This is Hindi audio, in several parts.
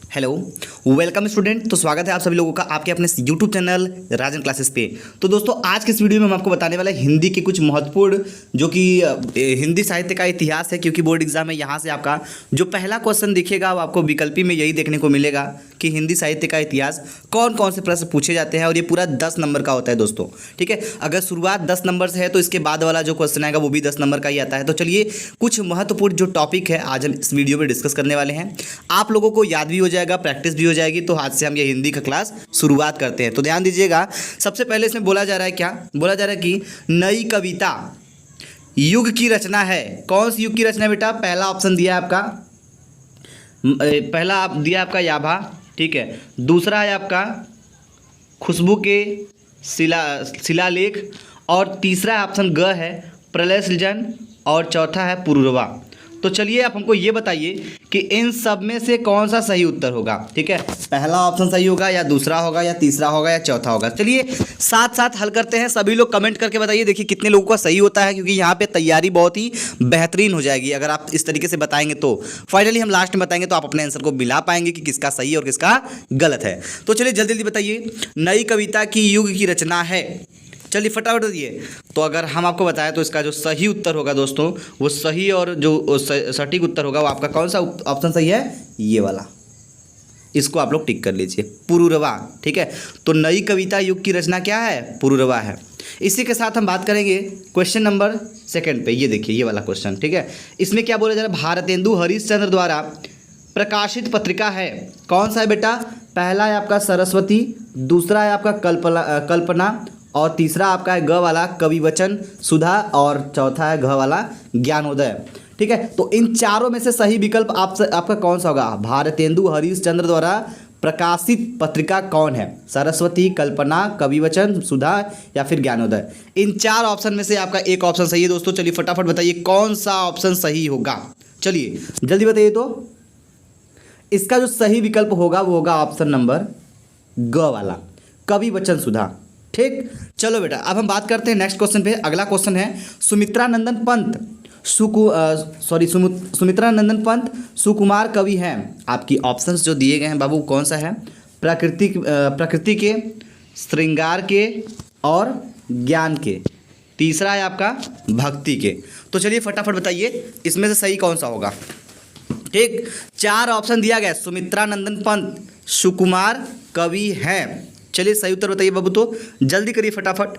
Hello, welcome student. तो स्वागत है आप सभी लोगों का आपके अपने यूट्यूब चैनल राजन क्लासेस पे। तो दोस्तों आज के इस वीडियो में हम आपको बताने वाले हैं हिंदी के कुछ महत्वपूर्ण जो कि हिंदी साहित्य का इतिहास है, क्योंकि बोर्ड एग्जाम है। यहाँ से आपका जो पहला क्वेश्चन दिखेगा वो आपको विकल्पी में यही देखने को मिलेगा कि हिंदी साहित्य का इतिहास कौन कौन से प्रश्न पूछे जाते हैं, और ये पूरा 10 नंबर का होता है दोस्तों। ठीक है, अगर शुरुआत 10 नंबर से है तो इसके बाद वाला जो क्वेश्चन आएगा वो भी 10 नंबर का ही आता है। तो चलिए कुछ महत्वपूर्ण जो टॉपिक है आज हम इस वीडियो में डिस्कस करने वाले हैं। आप लोगों को याद भी हो जाएगा, प्रैक्टिस भी हो जाएगी। तो आज से हम ये हिंदी का क्लास शुरुआत करते हैं। तो ध्यान दीजिएगा, सबसे पहले इसमें बोला जा रहा है, क्या बोला जा रहा है कि नई कविता युग की रचना है। कौन सी युग की रचना है बेटा? पहला ऑप्शन दिया है आपका, पहला आप दिया आपका याभा, ठीक है। दूसरा है आपका खुशबू के शिलालेख, और तीसरा ऑप्शन ग है प्रलय सृजन, और चौथा है पुरूरवा। तो चलिए आप हमको ये बताइए कि इन सब में से कौन सा सही उत्तर होगा। ठीक है, पहला ऑप्शन सही होगा या दूसरा होगा या तीसरा होगा या चौथा होगा। चलिए साथ साथ हल करते हैं। सभी लोग कमेंट करके बताइए, देखिए कितने लोगों का सही होता है, क्योंकि यहाँ पे तैयारी बहुत ही बेहतरीन हो जाएगी अगर आप इस तरीके से बताएंगे। तो फाइनली हम लास्ट में बताएंगे तो आप अपने आंसर को मिला पाएंगे कि किसका सही और किसका गलत है। तो चलिए जल्दी जल्दी बताइए, नई कविता की युग की रचना है। चलिए फटाफट दिए। तो अगर हम आपको बताएं तो इसका जो सही उत्तर होगा दोस्तों, वो सही और जो सटीक उत्तर होगा वो आपका कौन सा ऑप्शन सही है? ये वाला, इसको आप लोग टिक कर लीजिए, पुरूरवा। ठीक है, तो नई कविता युग की रचना क्या है? पुरूरवा है। इसी के साथ हम बात करेंगे क्वेश्चन नंबर 2 पे। ये देखिए ये वाला क्वेश्चन, ठीक है। इसमें क्या बोला जा रहा है? भारतेंदु हरिश्चंद्र द्वारा प्रकाशित पत्रिका है। कौन सा है बेटा? पहला है आपका सरस्वती, दूसरा है आपका कल्पना, और तीसरा आपका है ग वाला कविवचन सुधा, और चौथा है घ वाला ज्ञानोदय। ठीक है, तो इन चारों में से सही विकल्प आपका कौन सा होगा? भारतेंदु हरिश्चंद्र द्वारा प्रकाशित पत्रिका कौन है? सरस्वती, कल्पना, कविवचन सुधा या फिर ज्ञानोदय? इन 4 ऑप्शन में से आपका एक ऑप्शन सही है दोस्तों। चलिए फटाफट बताइए कौन सा ऑप्शन सही होगा। चलिए जल्दी बताइए। तो इसका जो सही विकल्प होगा वो होगा ऑप्शन नंबर ग वाला, कविवचन सुधा। ठीक, चलो बेटा अब हम बात करते हैं नेक्स्ट क्वेश्चन पे। अगला क्वेश्चन है सुमित्रा नंदन पंत सुमित्रा नंदन पंत सुकुमार कवि हैं। आपकी ऑप्शंस जो दिए गए हैं बाबू, कौन सा है? प्रकृति के, श्रृंगार के और ज्ञान के। तीसरा है आपका भक्ति के। तो चलिए फटाफट बताइए इसमें से सही कौन सा होगा। ठीक, 4 ऑप्शन दिया गया, सुमित्रा नंदन पंत सुकुमार कवि हैं। चलिए सही उत्तर बताइए बाबू, तो जल्दी करिए फटाफट।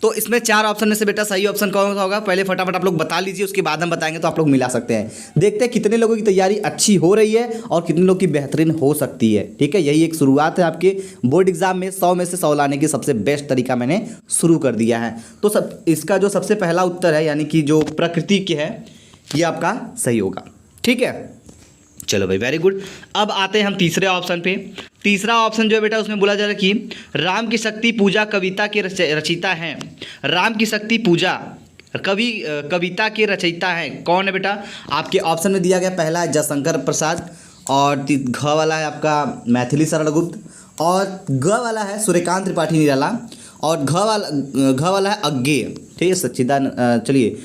तो इसमें 4 ऑप्शन में से बेटा सही ऑप्शन कौन सा होगा? पहले फटाफट आप लोग बता लीजिए, उसके बाद हम बताएंगे तो आप लोग मिला सकते हैं। देखते हैं कितने लोगों की तैयारी अच्छी हो रही है और कितने लोगों की बेहतरीन हो सकती है। ठीक है, यही एक शुरुआत है आपके बोर्ड एग्जाम में 100 में से 100 लाने की सबसे बेस्ट तरीका मैंने शुरू कर दिया है। तो इसका जो सबसे पहला उत्तर है, यानी कि जो प्रकृति के है, ये आपका सही होगा। ठीक है, चलो भाई वेरी गुड। अब आते हैं हम तीसरे ऑप्शन पे। तीसरा ऑप्शन जो है बेटा, उसमें बोला जा रहा है कि राम की शक्ति पूजा कविता के रचयिता हैं। राम की शक्ति पूजा कविता के रचयिता हैं। कौन है बेटा? आपके ऑप्शन में दिया गया, पहला है जयशंकर प्रसाद, और घ वाला है आपका मैथिली शरण गुप्त, और ग वाला है सूर्यकांत त्रिपाठी निराला, और घ वाला है अज्ञेय। ठीक है, सच्चिदानंद चलिए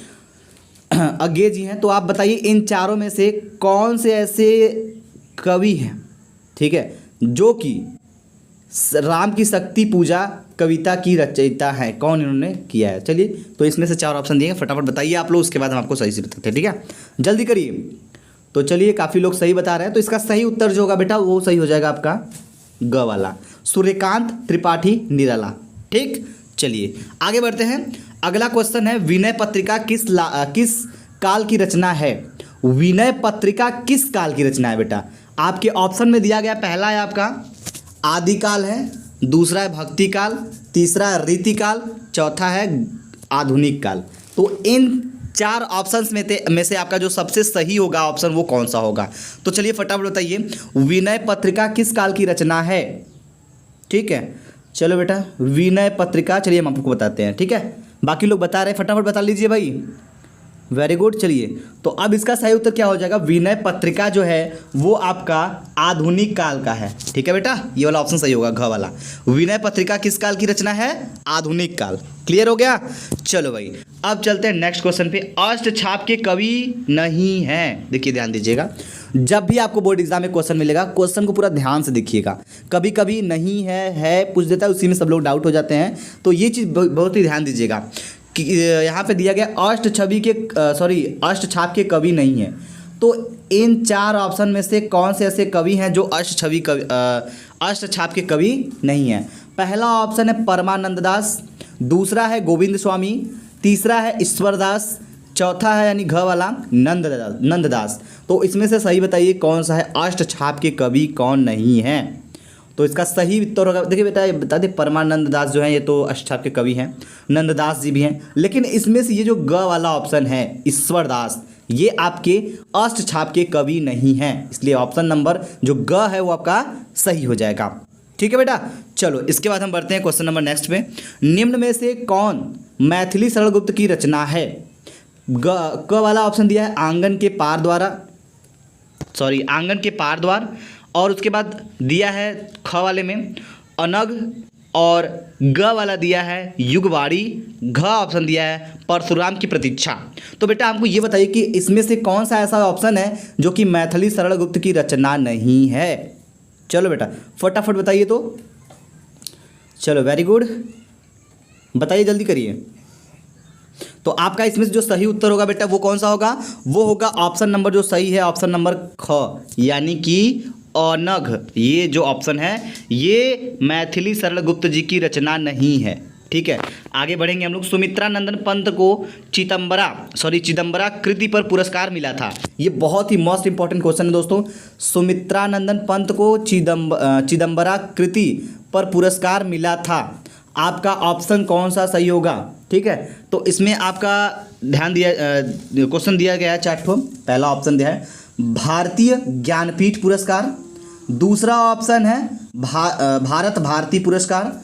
अज्ञेय जी हैं। तो आप बताइए इन चारों में से कौन से ऐसे कवि हैं, ठीक है, जो कि राम की शक्ति पूजा कविता की रचयिता है? कौन इन्होंने किया है? चलिए तो इसमें से 4 ऑप्शन दिए, फटाफट बताइए आप लोग, उसके बाद हम आपको सही से बताते हैं। ठीक है, जल्दी करिए। तो चलिए काफ़ी लोग सही बता रहे हैं, तो इसका सही उत्तर जो होगा बेटा वो सही हो जाएगा आपका ग वाला, सूर्यकांत त्रिपाठी निराला। ठीक, चलिए आगे बढ़ते हैं। अगला क्वेश्चन है विनय पत्रिका किस काल की रचना है? विनय पत्रिका किस काल की रचना है बेटा? आपके ऑप्शन में दिया गया, पहला है आपका आदिकाल है, दूसरा है भक्ति काल, तीसरा है रीतिकाल, चौथा है आधुनिक काल। तो इन 4 ऑप्शंस में से आपका जो सबसे सही होगा ऑप्शन वो कौन सा होगा? तो चलिए फटाफट बताइए, विनय पत्रिका किस काल की रचना है? ठीक है, चलो बेटा विनय पत्रिका, चलिए हम आपको बताते हैं। ठीक है, बाकी लोग बता रहे हैं, फटाफट बता लीजिए भाई। Very good. चलिए तो अब इसका सही उत्तर क्या हो जाएगा? विनय पत्रिका जो है वो आपका आधुनिक काल का है। ठीक है बेटा, ये वाला ऑप्शन सही होगा, घ वाला। विनय पत्रिका किस काल की रचना है? आधुनिक काल। क्लियर हो गया? चलो भाई अब चलते हैं नेक्स्ट क्वेश्चन पे। अष्टछाप के कवि नहीं हैं। देखिए ध्यान दीजिएगा, जब भी आपको बोर्ड एग्जाम में क्वेश्चन मिलेगा, क्वेश्चन को पूरा ध्यान से देखिएगा। कभी कभी नहीं है पूछ देता है, उसी में सब लोग डाउट हो जाते हैं। तो ये चीज़ बहुत ही ध्यान दीजिएगा कि यहाँ पे दिया गया अष्टछाप के कवि नहीं है। तो इन 4 ऑप्शन में से कौन से ऐसे कवि हैं जो अष्टछाप के कवि नहीं हैं? पहला ऑप्शन है परमानंद दास, दूसरा है गोविंद स्वामी, तीसरा है ईश्वरदास, चौथा है यानी घ वाला नंददास। तो इसमें से सही बताइए कौन सा है, अष्टछाप के कवि कौन नहीं है? तो इसका सही उत्तर होगा, देखिए बेटा बता दे, परमानंद दास जो है ये तो अष्टछाप के कवि हैं, नंददास जी भी हैं, लेकिन इसमें से ये जो ग वाला ऑप्शन है ईश्वरदास, ये आपके अष्टछाप के कवि नहीं हैं। इसलिए ऑप्शन नंबर जो ग है वो आपका सही हो जाएगा। ठीक है बेटा, चलो इसके बाद हम बढ़ते हैं क्वेश्चन नंबर नेक्स्ट पे। निम्न में से कौन मैथिली सरल गुप्त की रचना है? क वाला ऑप्शन दिया है आंगन के पार द्वार, और उसके बाद दिया है ख वाले में अनग, और ग वाला दिया है युगवाड़ी, घ ऑप्शन दिया है परशुराम की प्रतीक्षा। तो बेटा हमको ये बताइए कि इसमें से कौन सा ऐसा ऑप्शन है जो कि मैथिली सरल गुप्त की रचना नहीं है? चलो बेटा फटाफट बताइए। तो चलो वेरी गुड, बताइए जल्दी करिए। तो आपका इसमें से जो सही उत्तर होगा बेटा वो कौन सा होगा? वो होगा ऑप्शन नंबर जो सही है, ऑप्शन नंबर ख, यानी कि अनघ। ये जो ऑप्शन है ये मैथिली सरल गुप्त जी की रचना नहीं है। ठीक है, आगे बढ़ेंगे हम लोग। सुमित्रा नंदन पंत को चिदम्बरा कृति पर पुरस्कार मिला था। ये बहुत ही मोस्ट इंपॉर्टेंट क्वेश्चन है दोस्तों। सुमित्रा नंदन पंत को चिदम्बरा कृति पर पुरस्कार मिला था, आपका ऑप्शन कौन सा सही होगा? ठीक है, तो इसमें आपका ध्यान दिया क्वेश्चन दिया गया है 4 ठो। पहला ऑप्शन दिया है भारतीय ज्ञानपीठ पुरस्कार, दूसरा ऑप्शन है भारत भारती पुरस्कार,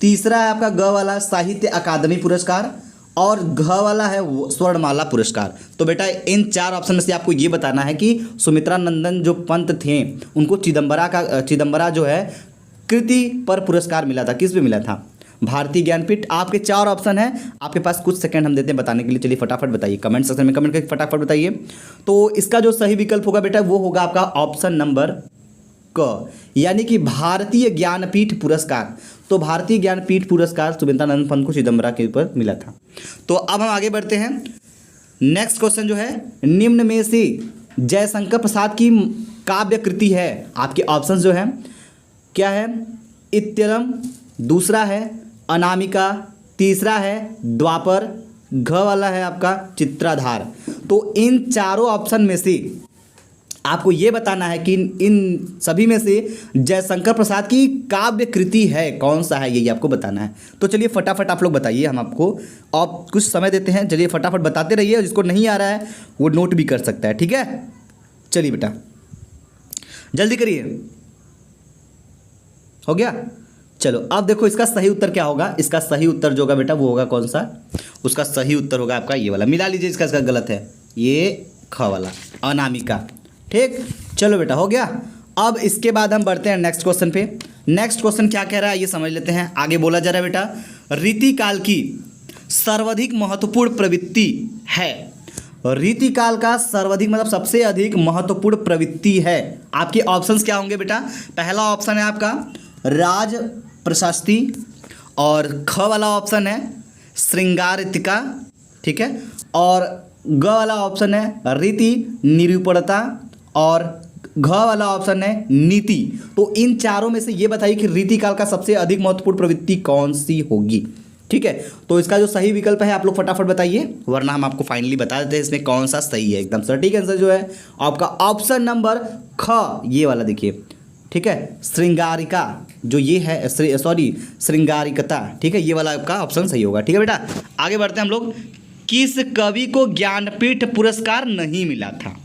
तीसरा है आपका ग वाला साहित्य अकादमी पुरस्कार, और घ वाला है स्वर्णमाला पुरस्कार। तो बेटा इन 4 ऑप्शन में से आपको ये बताना है कि सुमित्रा नंदन जो पंत थे उनको चिदम्बरा जो है कृति पर पुरस्कार मिला था। किस पे मिला था? भारतीय ज्ञानपीठ। आपके 4 ऑप्शन हैं, आपके पास कुछ सेकंड हम देते हैं बताने के लिए। चलिए फटाफट बताइए, कमेंट सेक्शन में कमेंट करके फटाफट बताइए। तो इसका जो सही विकल्प होगा बेटा वो होगा आपका ऑप्शन नंबर क, यानी कि भारतीय ज्ञानपीठ पुरस्कार। तो भारतीय ज्ञानपीठ पुरस्कार सुमित्रा नंदन पंत को चिदम्बरा के ऊपर मिला था। तो अब हम आगे बढ़ते हैं। नेक्स्ट क्वेश्चन जो है, निम्न में से जयशंकर प्रसाद की काव्य कृति है। आपके ऑप्शन जो है क्या है? इत्यलम, दूसरा है अनामिका, तीसरा है द्वापर, घ वाला है आपका चित्राधार। तो इन 4 ऑप्शन में से आपको ये बताना है कि इन सभी में से जयशंकर प्रसाद की काव्य कृति है कौन सा है, यही आपको बताना है। तो चलिए फटाफट आप लोग बताइए, हम आपको आप कुछ समय देते हैं। चलिए फटाफट बताते रहिए, और जिसको नहीं आ रहा है वो नोट भी कर सकता है। ठीक है, चलिए बेटा जल्दी करिए। हो गया? चलो अब देखो इसका सही उत्तर क्या होगा। इसका सही उत्तर जो होगा बेटा वो होगा कौन सा? उसका सही उत्तर होगा आपका ये वाला, मिला लीजिए, इसका गलत है, ये ख वाला अनामिका। ठीक, चलो बेटा हो गया। अब इसके बाद हम बढ़ते हैं नेक्स्ट क्वेश्चन पे। नेक्स्ट क्वेश्चन क्या कह रहा है ये समझ लेते हैं। आगे बोला जा रहा है बेटा, रीतिकाल की सर्वाधिक महत्वपूर्ण प्रवृत्ति है। रीतिकाल का सर्वाधिक मतलब सबसे अधिक महत्वपूर्ण प्रवृत्ति है। आपके ऑप्शंस क्या होंगे बेटा? पहला ऑप्शन है आपका राज प्रशस्ति, और ख वाला ऑप्शन है श्रृंगारितिका, ठीक है, और ग वाला ऑप्शन है रीति निरूपणता, और घ वाला ऑप्शन है नीति। तो इन 4 में से ये बताइए कि रीतिकाल का सबसे अधिक महत्वपूर्ण प्रवृत्ति कौन सी होगी? ठीक है, तो इसका जो सही विकल्प है आप लोग फटाफट बताइए, वरना हम आपको फाइनली बता देते हैं इसमें कौन सा सही है। एकदम सटीक आंसर जो है आपका ऑप्शन नंबर ख, ये वाला देखिए। ठीक है, श्रृंगारिका जो ये है, श्रृंगारिकता। ठीक है, ये वाला आपका ऑप्शन सही होगा। ठीक है बेटा, आगे बढ़ते हैं हम लोग। किस कवि को ज्ञानपीठ पुरस्कार नहीं मिला था?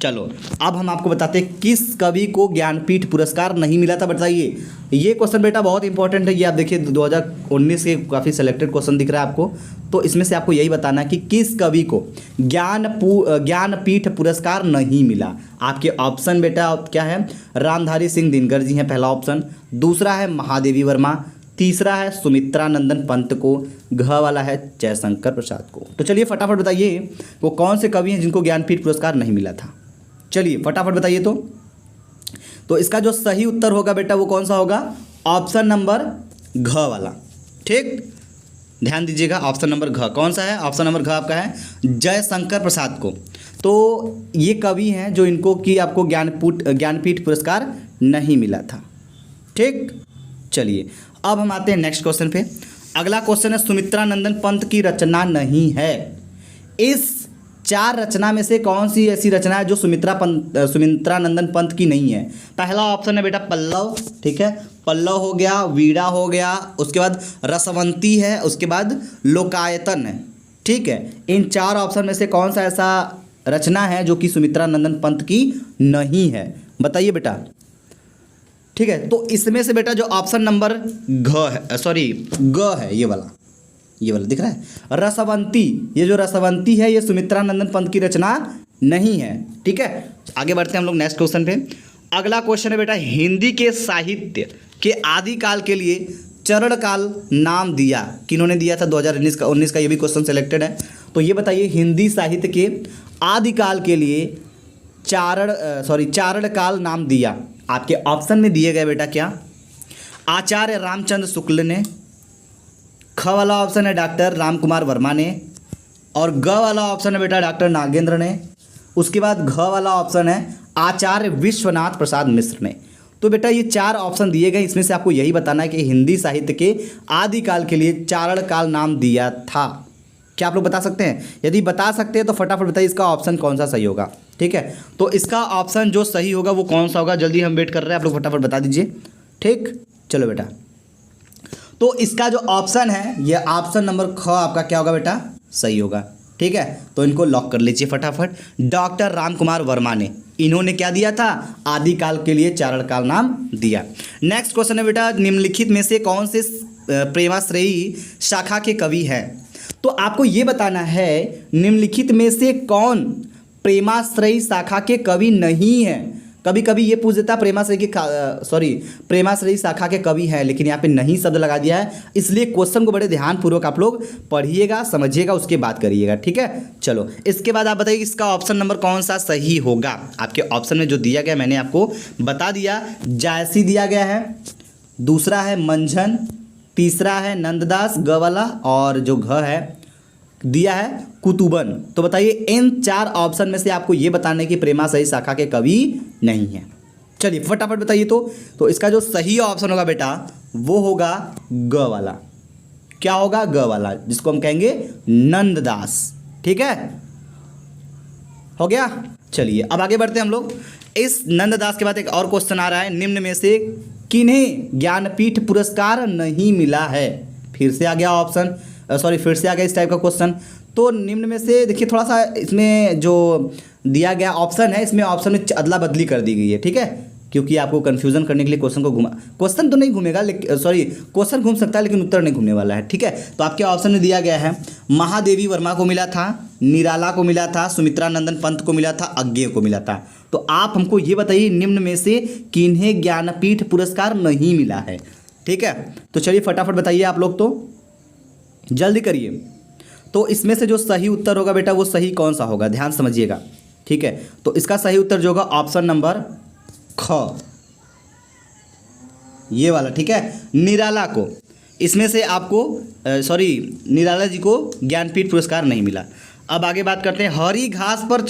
चलो अब हम आपको बताते हैं किस कवि को ज्ञानपीठ पुरस्कार नहीं मिला था, बताइए। ये क्वेश्चन बेटा बहुत इंपॉर्टेंट है। ये आप देखिए 2019 के काफ़ी सिलेक्टेड क्वेश्चन दिख रहा है आपको। तो इसमें से आपको यही बताना है कि किस कवि को ज्ञानपीठ पुरस्कार नहीं मिला। आपके ऑप्शन बेटा क्या है? रामधारी सिंह दिनकर जी हैं पहला ऑप्शन, दूसरा है महादेवी वर्मा, तीसरा है सुमित्रा नंदन पंत को, घ वाला है जयशंकर प्रसाद को। तो चलिए फटाफट बताइए वो कौन से कवि हैं जिनको ज्ञानपीठ पुरस्कार नहीं मिला था। चलिए फटाफट बताइए। तो इसका जो सही उत्तर होगा बेटा वो कौन सा होगा? ऑप्शन नंबर घ वाला। ठीक, ध्यान दीजिएगा, ऑप्शन नंबर घ कौन सा है? ऑप्शन नंबर घ आपका है जयशंकर प्रसाद को। तो ये कवि हैं जो इनको कि आपको ज्ञानपीठ पुरस्कार नहीं मिला था। ठीक, चलिए अब हम आते हैं नेक्स्ट क्वेश्चन पे। अगला क्वेश्चन है सुमित्रा नंदन पंत की रचना नहीं है। इस 4 रचना में से कौन सी ऐसी रचना है जो सुमित्रा नंदन पंत की नहीं है? पहला ऑप्शन है बेटा पल्लव, ठीक है, पल्लव हो गया, वीणा हो गया, उसके बाद रसवंती है, उसके बाद लोकायतन है। ठीक है, इन 4 ऑप्शन में से कौन सा ऐसा रचना है जो कि सुमित्रा नंदन पंत की नहीं है? बताइए बेटा। ठीक है, तो इसमें से बेटा जो ऑप्शन नंबर ग है, ये वाला दिख रहा है, रसवंती। ये जो रसवंती है ये सुमित्रा नंदन पंत की रचना नहीं है। ठीक है, आगे बढ़ते हैं हम लोग नेक्स्ट क्वेश्चन पे। अगला क्वेश्चन है बेटा हिंदी के साहित्य के आदिकाल के लिए चरण काल नाम दिया किन्होंने दिया था? 2019 का ये भी क्वेश्चन सेलेक्टेड है। तो ये बताइए हिंदी साहित्य के आदिकाल के लिए चारण काल नाम दिया। आपके ऑप्शन में दिए गए बेटा क्या? आचार्य रामचंद्र शुक्ल ने, ख वाला ऑप्शन है डॉक्टर राम कुमार वर्मा ने, और ग वाला ऑप्शन है बेटा डॉक्टर नागेंद्र ने, उसके बाद घ वाला ऑप्शन है आचार्य विश्वनाथ प्रसाद मिश्र ने। तो बेटा ये 4 ऑप्शन दिए गए, इसमें से आपको यही बताना है कि हिंदी साहित्य के आदिकाल के लिए चारण काल नाम दिया था। क्या आप लोग बता सकते हैं? यदि बता सकते हैं तो फटाफट बताइए इसका ऑप्शन कौन सा सही होगा। ठीक है, तो इसका ऑप्शन जो सही होगा वो कौन सा होगा? जल्दी हम वेट कर रहे हैं, आप लोग फटाफट बता दीजिए। ठीक, चलो बेटा, तो इसका जो ऑप्शन है ये ऑप्शन नंबर ख आपका क्या होगा बेटा? सही होगा। ठीक है, तो इनको लॉक कर लीजिए फटाफट। डॉक्टर राम कुमार वर्मा ने, इन्होंने क्या दिया था? आदिकाल के लिए चारण काल नाम दिया। नेक्स्ट क्वेश्चन है बेटा निम्नलिखित में से कौन से प्रेमाश्रयी शाखा के कवि हैं? तो आपको ये बताना है निम्नलिखित में से कौन प्रेमाश्रयी शाखा के कवि नहीं है। कभी कभी ये पूछ देता प्रेमाश्रयी शाखा के कवि है, लेकिन यहाँ पे नहीं शब्द लगा दिया है, इसलिए क्वेश्चन को बड़े ध्यानपूर्वक आप लोग पढ़िएगा, समझिएगा, उसके बाद करिएगा। ठीक है, चलो इसके बाद आप बताइए इसका ऑप्शन नंबर कौन सा सही होगा। आपके ऑप्शन में जो दिया गया मैंने आपको बता दिया। जायसी दिया गया है, दूसरा है मंझन, तीसरा है नंददास ग वाला, और जो घ है दिया है कुतुबन। तो बताइए इन 4 ऑप्शन में से आपको ये बताना है कि प्रेमाश्रयी शाखा के कवि नहीं है। चलिए फटाफट बताइए। तो इसका जो सही ऑप्शन होगा बेटा वो होगा ग वाला। क्या होगा? ग वाला, जिसको हम कहेंगे नंददास। ठीक है, हो गया। चलिए अब आगे बढ़ते हैं हम लोग। इस नंददास के बाद एक और क्वेश्चन आ रहा है, निम्न में से किन्हें ज्ञानपीठ पुरस्कार नहीं मिला है? फिर से आ गया ऑप्शन, फिर से आ गया इस टाइप का क्वेश्चन। तो निम्न में से देखिए थोड़ा सा इसमें जो दिया गया ऑप्शन है, इसमें ऑप्शन में अदला बदली कर दी गई है। ठीक है, क्योंकि आपको कन्फ्यूजन करने के लिए क्वेश्चन तो नहीं घूमेगा, क्वेश्चन घूम सकता है लेकिन उत्तर नहीं घूमने वाला है। ठीक है, तो आपके ऑप्शन में दिया गया है महादेवी वर्मा को मिला था, निराला को मिला था, सुमित्रा नंदन पंत को मिला था, अज्ञेय को मिला था। तो आप हमको ये बताइए निम्न में से किन्हें ज्ञानपीठ पुरस्कार नहीं मिला है। ठीक है, तो चलिए फटाफट बताइए आप लोग, तो जल्दी करिए। तो इसमें से जो सही उत्तर होगा बेटा वो सही कौन सा होगा? ध्यान समझिएगा। ठीक है, तो इसका सही उत्तर जो होगा ऑप्शन नंबर ख, ये वाला। ठीक है, निराला को, इसमें से आपको निराला जी को ज्ञानपीठ पुरस्कार नहीं मिला। अब आगे बात करते हैं हरी घास पर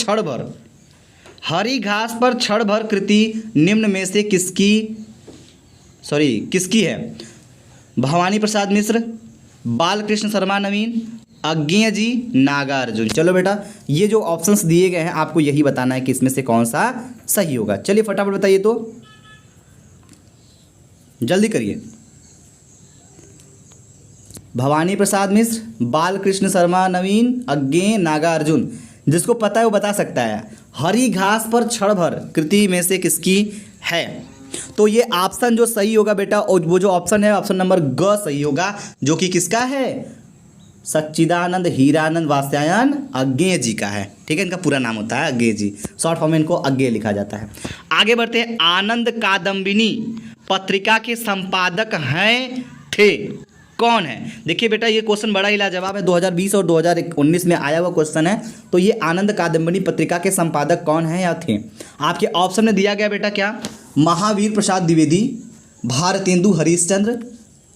क्षण भर कृति निम्न में से किसकी है? भवानी प्रसाद मिश्र, बालकृष्ण शर्मा नवीन, अज्ञेय जी, नागार्जुन। चलो बेटा ये जो ऑप्शंस दिए गए हैं आपको यही बताना है कि इसमें से कौन सा सही होगा। चलिए फटाफट बताइए, तो जल्दी करिए। भवानी प्रसाद मिश्र, बालकृष्ण शर्मा नवीन, अज्ञेय, नागार्जुन। जिसको पता है वो बता सकता है। हरी घास पर क्षण भर कृति में से किसकी है? तो ये ऑप्शन जो सही होगा बेटा, और वो जो ऑप्शन है ऑप्शन नंबर ग सही होगा, जो कि किसका है? सच्चिदानंद हीरानंद वात्स्यायन अज्ञेय जी का है। ठीक है, इनका पूरा नाम होता है अज्ञेय जी, शॉर्ट फॉर्म में इनको अज्ञेय लिखा जाता है। आगे बढ़ते हैं। आनंद कादम्बिनी पत्रिका के संपादक थे। कौन है? देखिए बेटा ये क्वेश्चन बड़ा ही लाजवाब है, 2020 और 2019 में आया हुआ क्वेश्चन है। तो ये आनंद कादम्बनी पत्रिका के संपादक कौन है या थे? आपके ऑप्शन में दिया गया बेटा क्या? महावीर प्रसाद द्विवेदी, भारतेंदु हरिश्चंद्र,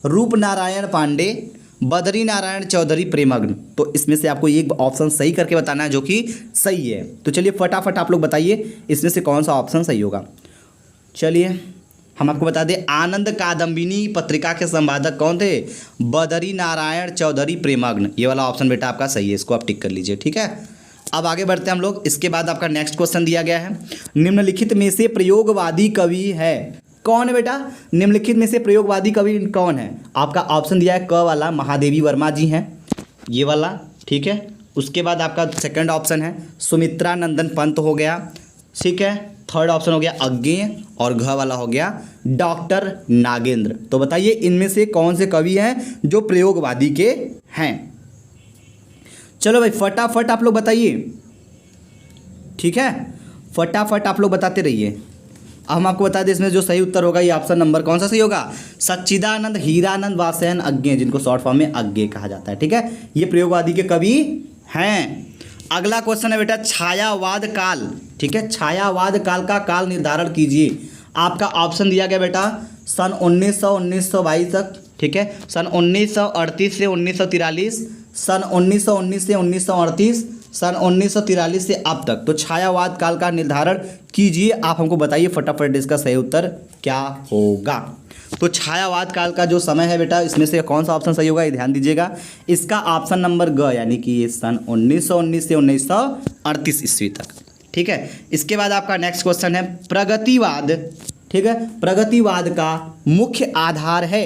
रूपनारायण पांडे, बद्री नारायण चौधरी प्रेमग्न। तो इसमें से आपको एक ऑप्शन सही करके बताना है जो कि सही है। तो चलिए फटाफट आप लोग बताइए इसमें से कौन सा ऑप्शन सही होगा। चलिए हम आपको बता दें, आनंद कादम्बिनी पत्रिका के संपादक कौन थे? बद्री नारायण चौधरी प्रेमग्न। ये वाला ऑप्शन बेटा आपका सही है, इसको आप टिक कर लीजिए। ठीक है, अब आगे बढ़ते हैं हम लोग। इसके बाद आपका नेक्स्ट क्वेश्चन दिया गया है, निम्नलिखित में से प्रयोगवादी कवि है कौन है बेटा? निम्नलिखित में से प्रयोगवादी कवि कौन है? आपका ऑप्शन दिया है क वाला महादेवी वर्मा जी हैं, ये वाला। ठीक है, उसके बाद आपका सेकंड ऑप्शन है सुमित्रा नंदन पंत हो गया। ठीक है, थर्ड ऑप्शन हो गया अज्ञेय, और घ वाला हो गया डॉक्टर नागेंद्र। तो बताइए इनमें से कौन से कवि हैं जो प्रयोगवादी के हैं? चलो भाई फटाफट आप लोग बताइए। ठीक है, फटाफट आप लोग बताते रहिए। अब हम आपको बता दें इसमें जो सही उत्तर होगा, ये ऑप्शन नंबर कौन सा सही होगा? सच्चिदानंद हीरानंद वासयन अज्ञेय, जिनको शॉर्ट फॉर्म में अज्ञेय कहा जाता है। ठीक है, ये प्रयोगवादी के कवि हैं। अगला क्वेश्चन है बेटा छायावाद काल। ठीक है, छायावाद काल का काल निर्धारण कीजिए। आपका ऑप्शन दिया गया बेटा सन 1922 तक। ठीक है, सन 1938 से 1943, सन 1919 से 1938, सन 1943 से अब तक। तो छायावाद काल का निर्धारण कीजिए। आप हमको बताइए फटाफट इसका सही उत्तर क्या होगा। तो छायावाद काल का जो समय है बेटा, इसमें से कौन सा ऑप्शन सही होगा, ये ध्यान दीजिएगा। इसका ऑप्शन नंबर ग, यानी कि ये सन 1919 से 1938 ईस्वी तक। ठीक है, इसके बाद आपका नेक्स्ट क्वेश्चन है प्रगतिवाद। ठीक है, प्रगतिवाद का मुख्य आधार है।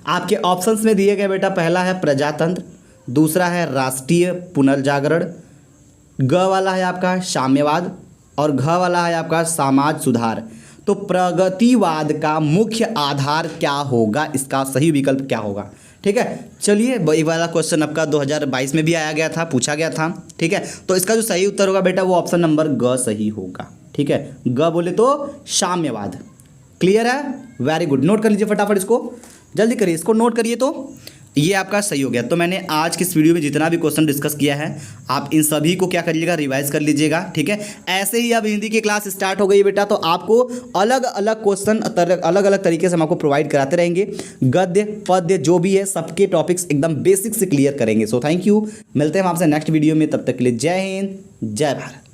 आपके ऑप्शंस में दिए गए बेटा, पहला है प्रजातंत्र, दूसरा है राष्ट्रीय पुनर्जागरण, ग वाला है आपका साम्यवाद, और घ वाला है आपका समाज सुधार। तो प्रगतिवाद का मुख्य आधार क्या होगा, इसका सही विकल्प क्या होगा? ठीक है, चलिए ये वाला क्वेश्चन आपका 2022 में भी आया गया था, पूछा गया था। ठीक है, तो इसका जो सही उत्तर होगा बेटा वो ऑप्शन नंबर ग सही होगा। ठीक है, ग बोले तो साम्यवाद। क्लियर है? वेरी गुड, नोट कर लीजिए फटाफट, इसको जल्दी करिए, इसको नोट करिए। तो ये आपका सही हो गया। तो मैंने आज की इस वीडियो में जितना भी क्वेश्चन डिस्कस किया है, आप इन सभी को क्या करिएगा, रिवाइज कर लीजिएगा। ठीक है, ऐसे ही अब हिंदी की क्लास स्टार्ट हो गई बेटा, तो आपको अलग अलग क्वेश्चन अलग अलग तरीके से हम आपको प्रोवाइड कराते रहेंगे। गद्य पद्य जो भी है सबके टॉपिक्स एकदम बेसिक से क्लियर करेंगे। सो थैंक यू, मिलते हैं हम आपसे नेक्स्ट वीडियो में, तब तक के लिए जय हिंद जय भारत।